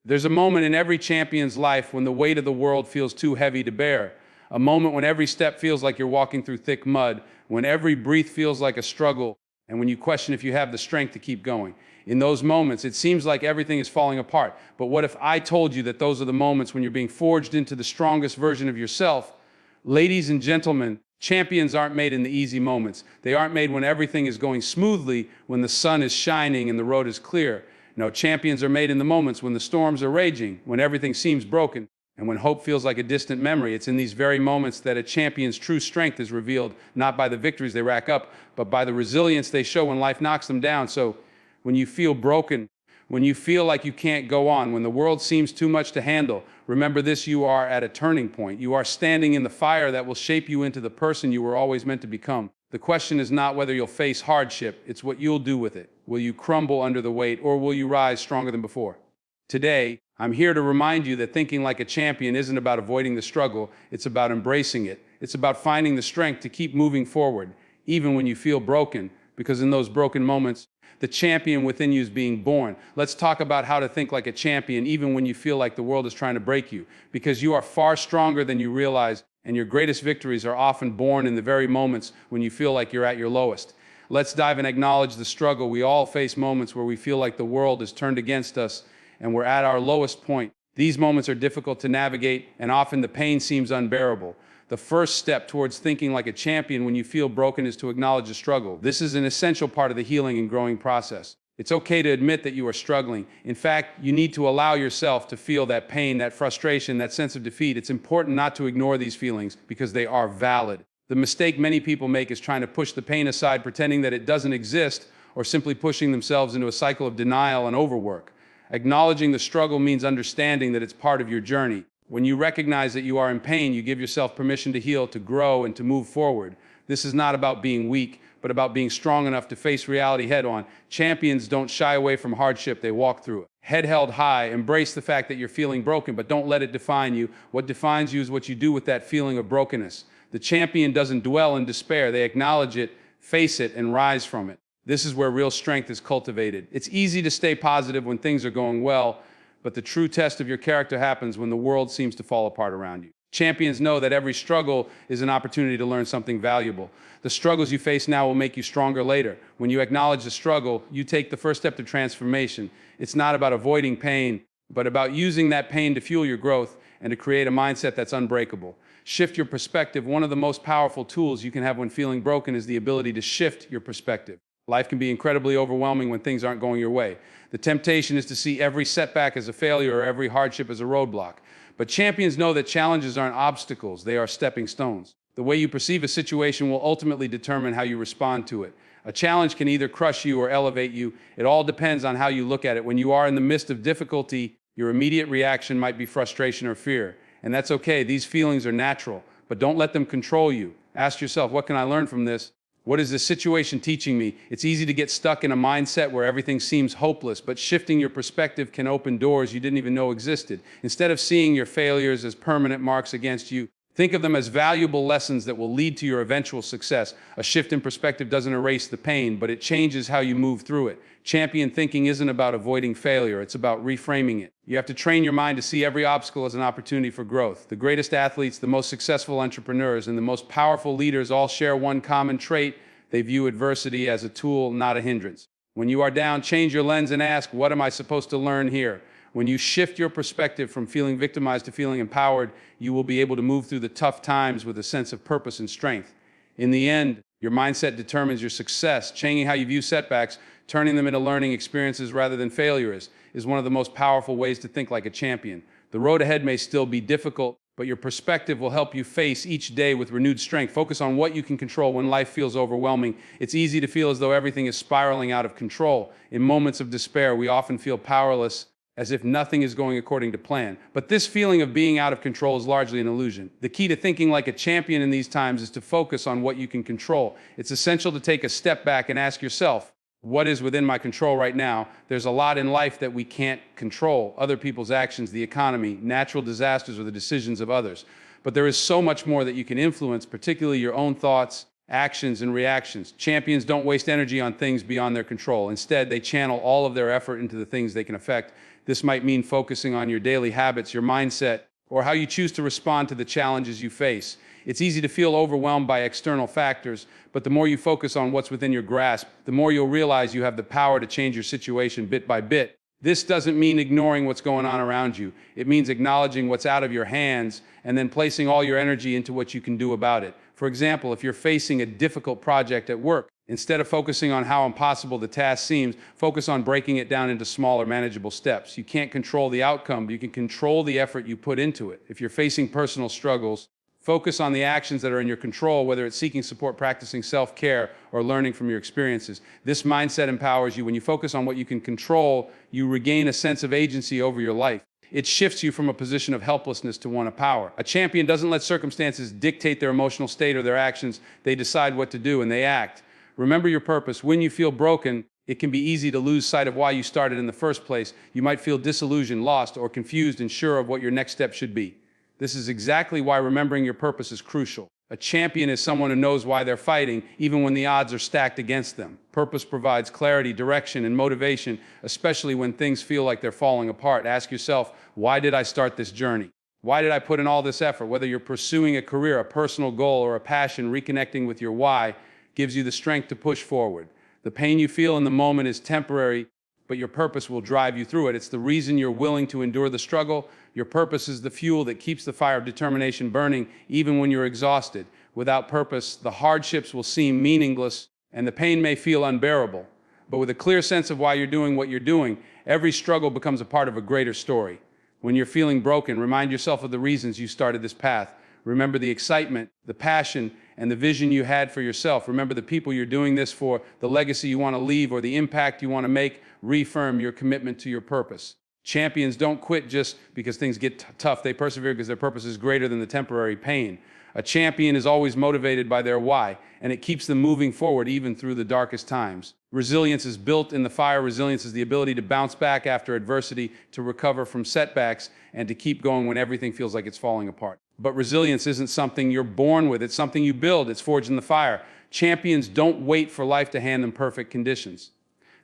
There's a moment in every champion's life when the weight of the world feels too heavy to bear. A moment when every step feels like you're walking through thick mud, when every breath feels like a struggle, and when you question if you have the strength to keep going. In those moments, it seems like everything is falling apart. But what if I told you that those are the moments when you're being forged into the strongest version of yourself? Ladies and gentlemen, champions aren't made in the easy moments. They aren't made when everything is going smoothly, when the sun is shining and the road is clear. No, champions are made in the moments when the storms are raging, when everything seems broken, and when hope feels like a distant memory. It's in these very moments that a champion's true strength is revealed, not by the victories they rack up, but by the resilience they show when life knocks them down. So when you feel broken, when you feel like you can't go on, when the world seems too much to handle, remember this: you are at a turning point. You are standing in the fire that will shape you into the person you were always meant to become. The question is not whether you'll face hardship, it's what you'll do with it. Will you crumble under the weight, or will you rise stronger than before? Today, I'm here to remind you that thinking like a champion isn't about avoiding the struggle, it's about embracing it. It's about finding the strength to keep moving forward, even when you feel broken, because in those broken moments, the champion within you is being born. Let's talk about how to think like a champion, even when you feel like the world is trying to break you, because you are far stronger than you realize, and your greatest victories are often born in the very moments when you feel like you're at your lowest. Let's dive and acknowledge the struggle. We all face moments where we feel like the world is turned against us and we're at our lowest point. These moments are difficult to navigate, and often the pain seems unbearable. The first step towards thinking like a champion when you feel broken is to acknowledge the struggle. This is an essential part of the healing and growing process. It's okay to admit that you are struggling. In fact, you need to allow yourself to feel that pain, that frustration, that sense of defeat. It's important not to ignore these feelings because they are valid. The mistake many people make is trying to push the pain aside, pretending that it doesn't exist, or simply pushing themselves into a cycle of denial and overwork. Acknowledging the struggle means understanding that it's part of your journey. When you recognize that you are in pain, you give yourself permission to heal, to grow, and to move forward. This is not about being weak, but about being strong enough to face reality head-on. Champions don't shy away from hardship, they walk through it. Head held high, embrace the fact that you're feeling broken, but don't let it define you. What defines you is what you do with that feeling of brokenness. The champion doesn't dwell in despair, they acknowledge it, face it, and rise from it. This is where real strength is cultivated. It's easy to stay positive when things are going well, but the true test of your character happens when the world seems to fall apart around you. Champions know that every struggle is an opportunity to learn something valuable. The struggles you face now will make you stronger later. When you acknowledge the struggle, you take the first step to transformation. It's not about avoiding pain, but about using that pain to fuel your growth and to create a mindset that's unbreakable. Shift your perspective. One of the most powerful tools you can have when feeling broken is the ability to shift your perspective. Life can be incredibly overwhelming when things aren't going your way. The temptation is to see every setback as a failure or every hardship as a roadblock. But champions know that challenges aren't obstacles, they are stepping stones. The way you perceive a situation will ultimately determine how you respond to it. A challenge can either crush you or elevate you. It all depends on how you look at it. When you are in the midst of difficulty, your immediate reaction might be frustration or fear. And that's okay, these feelings are natural, but don't let them control you. Ask yourself, what can I learn from this? What is this situation teaching me? It's easy to get stuck in a mindset where everything seems hopeless, but shifting your perspective can open doors you didn't even know existed. Instead of seeing your failures as permanent marks against you, think of them as valuable lessons that will lead to your eventual success. A shift in perspective doesn't erase the pain, but it changes how you move through it. Champion thinking isn't about avoiding failure, it's about reframing it. You have to train your mind to see every obstacle as an opportunity for growth. The greatest athletes, the most successful entrepreneurs, and the most powerful leaders all share one common trait: they view adversity as a tool, not a hindrance. When you are down, change your lens and ask, what am I supposed to learn here? When you shift your perspective from feeling victimized to feeling empowered, you will be able to move through the tough times with a sense of purpose and strength. In the end, your mindset determines your success. Changing how you view setbacks, turning them into learning experiences rather than failures, is one of the most powerful ways to think like a champion. The road ahead may still be difficult, but your perspective will help you face each day with renewed strength. Focus on what you can control when life feels overwhelming. It's easy to feel as though everything is spiraling out of control. In moments of despair, we often feel powerless, as if nothing is going according to plan. But this feeling of being out of control is largely an illusion. The key to thinking like a champion in these times is to focus on what you can control. It's essential to take a step back and ask yourself, what is within my control right now? There's a lot in life that we can't control: other people's actions, the economy, natural disasters, or the decisions of others. But there is so much more that you can influence, particularly your own thoughts, actions, and reactions. Champions don't waste energy on things beyond their control. Instead, they channel all of their effort into the things they can affect. This might mean focusing on your daily habits, your mindset, or how you choose to respond to the challenges you face. It's easy to feel overwhelmed by external factors, but the more you focus on what's within your grasp, the more you'll realize you have the power to change your situation bit by bit. This doesn't mean ignoring what's going on around you. It means acknowledging what's out of your hands and then placing all your energy into what you can do about it. For example, if you're facing a difficult project at work, instead of focusing on how impossible the task seems, focus on breaking it down into smaller, manageable steps. You can't control the outcome, but you can control the effort you put into it. If you're facing personal struggles, focus on the actions that are in your control, whether it's seeking support, practicing self-care, or learning from your experiences. This mindset empowers you. When you focus on what you can control, you regain a sense of agency over your life. It shifts you from a position of helplessness to one of power. A champion doesn't let circumstances dictate their emotional state or their actions. They decide what to do and they act. Remember your purpose. When you feel broken, it can be easy to lose sight of why you started in the first place. You might feel disillusioned, lost, or confused, unsure of what your next step should be. This is exactly why remembering your purpose is crucial. A champion is someone who knows why they're fighting, even when the odds are stacked against them. Purpose provides clarity, direction, and motivation, especially when things feel like they're falling apart. Ask yourself, why did I start this journey? Why did I put in all this effort? Whether you're pursuing a career, a personal goal, or a passion, reconnecting with your why gives you the strength to push forward. The pain you feel in the moment is temporary, but your purpose will drive you through it. It's the reason you're willing to endure the struggle. Your purpose is the fuel that keeps the fire of determination burning, even when you're exhausted. Without purpose, the hardships will seem meaningless, and the pain may feel unbearable. But with a clear sense of why you're doing what you're doing, every struggle becomes a part of a greater story. When you're feeling broken, remind yourself of the reasons you started this path. Remember the excitement, the passion, and the vision you had for yourself. Remember the people you're doing this for, the legacy you want to leave, or the impact you want to make. Reaffirm your commitment to your purpose. Champions don't quit just because things get tough. They persevere because their purpose is greater than the temporary pain. A champion is always motivated by their why, and it keeps them moving forward even through the darkest times. Resilience is built in the fire. Resilience is the ability to bounce back after adversity, to recover from setbacks, and to keep going when everything feels like it's falling apart. But resilience isn't something you're born with. It's something you build. It's forged in the fire. Champions don't wait for life to hand them perfect conditions.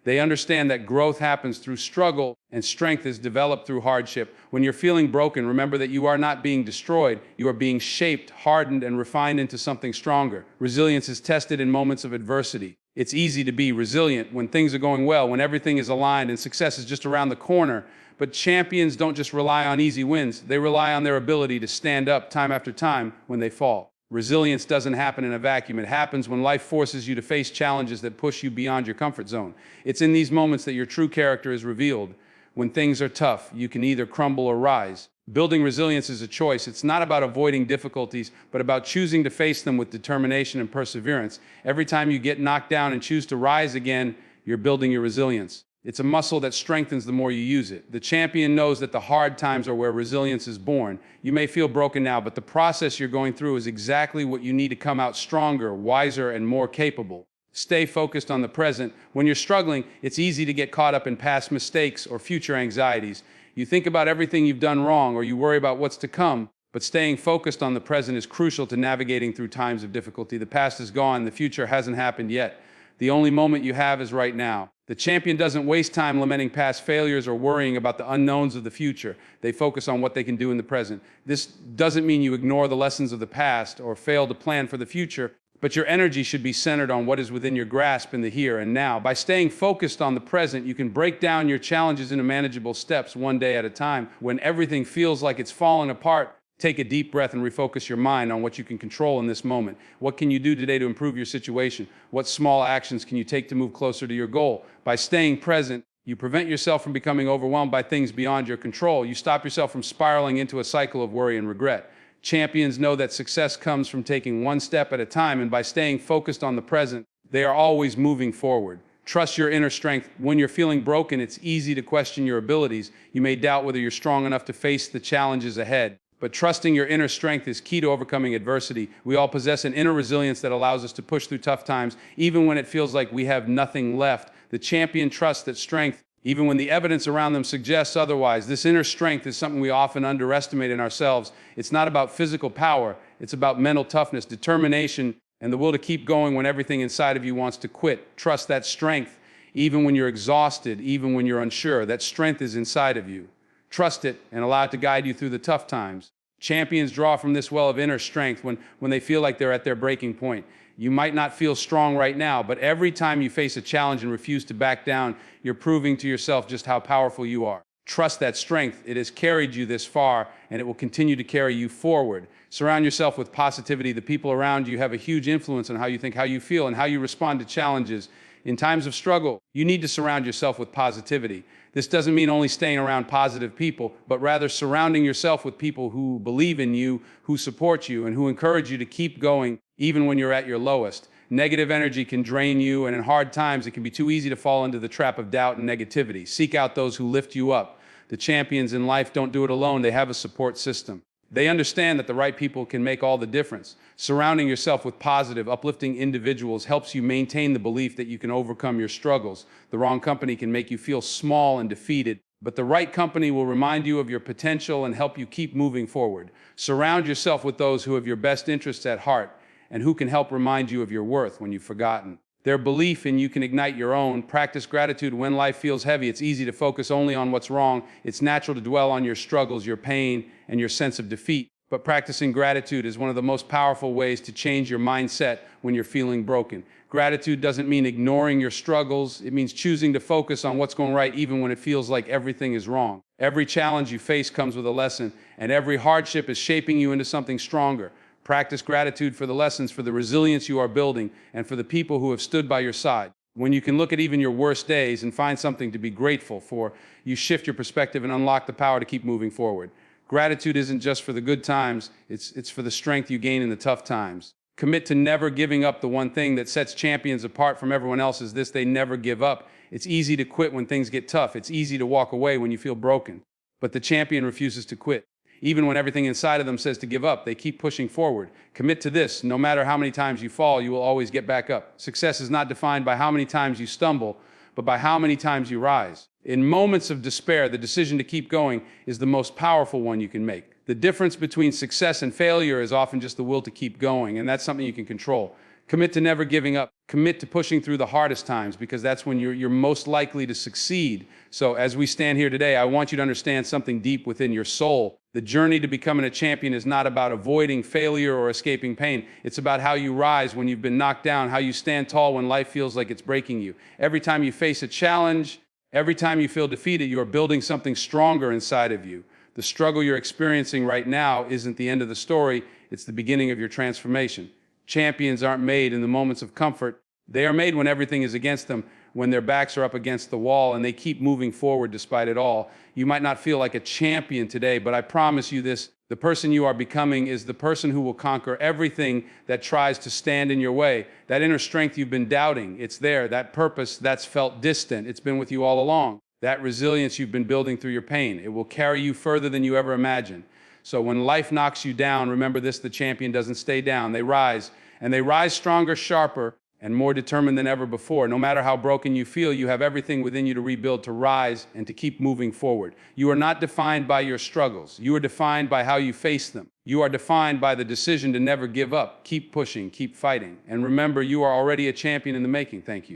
They understand that growth happens through struggle and strength is developed through hardship. When you're feeling broken, remember that you are not being destroyed. You are being shaped, hardened, and refined into something stronger. Resilience is tested in moments of adversity. It's easy to be resilient when things are going well, when everything is aligned and success is just around the corner. But champions don't just rely on easy wins. They rely on their ability to stand up time after time when they fall. Resilience doesn't happen in a vacuum. It happens when life forces you to face challenges that push you beyond your comfort zone. It's in these moments that your true character is revealed. When things are tough, you can either crumble or rise. Building resilience is a choice. It's not about avoiding difficulties, but about choosing to face them with determination and perseverance. Every time you get knocked down and choose to rise again, you're building your resilience. It's a muscle that strengthens the more you use it. The champion knows that the hard times are where resilience is born. You may feel broken now, but the process you're going through is exactly what you need to come out stronger, wiser, and more capable. Stay focused on the present. When you're struggling, it's easy to get caught up in past mistakes or future anxieties. You think about everything you've done wrong, or you worry about what's to come, but staying focused on the present is crucial to navigating through times of difficulty. The past is gone, the future hasn't happened yet. The only moment you have is right now. The champion doesn't waste time lamenting past failures or worrying about the unknowns of the future. They focus on what they can do in the present. This doesn't mean you ignore the lessons of the past or fail to plan for the future, but your energy should be centered on what is within your grasp in the here and now. By staying focused on the present, you can break down your challenges into manageable steps one day at a time. When everything feels like it's falling apart, take a deep breath and refocus your mind on what you can control in this moment. What can you do today to improve your situation? What small actions can you take to move closer to your goal? By staying present, you prevent yourself from becoming overwhelmed by things beyond your control. You stop yourself from spiraling into a cycle of worry and regret. Champions know that success comes from taking one step at a time, and by staying focused on the present, they are always moving forward. Trust your inner strength. When you're feeling broken, it's easy to question your abilities. You may doubt whether you're strong enough to face the challenges ahead. But trusting your inner strength is key to overcoming adversity. We all possess an inner resilience that allows us to push through tough times, even when it feels like we have nothing left. The champion trusts that strength, even when the evidence around them suggests otherwise. This inner strength is something we often underestimate in ourselves. It's not about physical power. It's about mental toughness, determination, and the will to keep going when everything inside of you wants to quit. Trust that strength. even when you're exhausted, even when you're unsure. That strength is inside of you. Trust it and allow it to guide you through the tough times. Champions draw from this well of inner strength when they feel like they're at their breaking point. You might not feel strong right now, but every time you face a challenge and refuse to back down, you're proving to yourself just how powerful you are. Trust that strength. It has carried you this far, and it will continue to carry you forward. Surround yourself with positivity. The people around you have a huge influence on how you think, how you feel, and how you respond to challenges. In times of struggle, you need to surround yourself with positivity. This doesn't mean only staying around positive people, but rather surrounding yourself with people who believe in you, who support you, and who encourage you to keep going even when you're at your lowest. Negative energy can drain you, and in hard times, it can be too easy to fall into the trap of doubt and negativity. Seek out those who lift you up. The champions in life don't do it alone. They have a support system. They understand that the right people can make all the difference. Surrounding yourself with positive, uplifting individuals helps you maintain the belief that you can overcome your struggles. The wrong company can make you feel small and defeated, but the right company will remind you of your potential and help you keep moving forward. Surround yourself with those who have your best interests at heart and who can help remind you of your worth when you've forgotten. Their belief in you can ignite your own. Practice gratitude when life feels heavy. It's easy to focus only on what's wrong. It's natural to dwell on your struggles, your pain, and your sense of defeat. But practicing gratitude is one of the most powerful ways to change your mindset when you're feeling broken. Gratitude doesn't mean ignoring your struggles. It means choosing to focus on what's going right even when it feels like everything is wrong. Every challenge you face comes with a lesson, and every hardship is shaping you into something stronger. Practice gratitude for the lessons, for the resilience you are building, and for the people who have stood by your side. When you can look at even your worst days and find something to be grateful for, you shift your perspective and unlock the power to keep moving forward. Gratitude isn't just for the good times, it's for the strength you gain in the tough times. Commit to never giving up. The one thing that sets champions apart from everyone else is this: they never give up. It's easy to quit when things get tough. It's easy to walk away when you feel broken. But the champion refuses to quit. Even when everything inside of them says to give up, they keep pushing forward. Commit to this: no matter how many times you fall, you will always get back up. Success is not defined by how many times you stumble, but by how many times you rise. In moments of despair, the decision to keep going is the most powerful one you can make. The difference between success and failure is often just the will to keep going, and that's something you can control. Commit to never giving up. Commit to pushing through the hardest times, because that's when you're most likely to succeed. So as we stand here today, I want you to understand something deep within your soul. The journey to becoming a champion is not about avoiding failure or escaping pain. It's about how you rise when you've been knocked down, how you stand tall when life feels like it's breaking you. Every time you face a challenge, every time you feel defeated, you are building something stronger inside of you. The struggle you're experiencing right now isn't the end of the story. It's the beginning of your transformation. Champions aren't made in the moments of comfort. They are made when everything is against them, when their backs are up against the wall, and they keep moving forward despite it all. You might not feel like a champion today, but I promise you this: the person you are becoming is the person who will conquer everything that tries to stand in your way. That inner strength you've been doubting, it's there. That purpose that's felt distant, it's been with you all along. That resilience you've been building through your pain, it will carry you further than you ever imagined. So when life knocks you down, remember this: the champion doesn't stay down. They rise, and they rise stronger, sharper, and more determined than ever before. No matter how broken you feel, you have everything within you to rebuild, to rise, and to keep moving forward. You are not defined by your struggles. You are defined by how you face them. You are defined by the decision to never give up. Keep pushing, keep fighting. And remember, you are already a champion in the making. Thank you.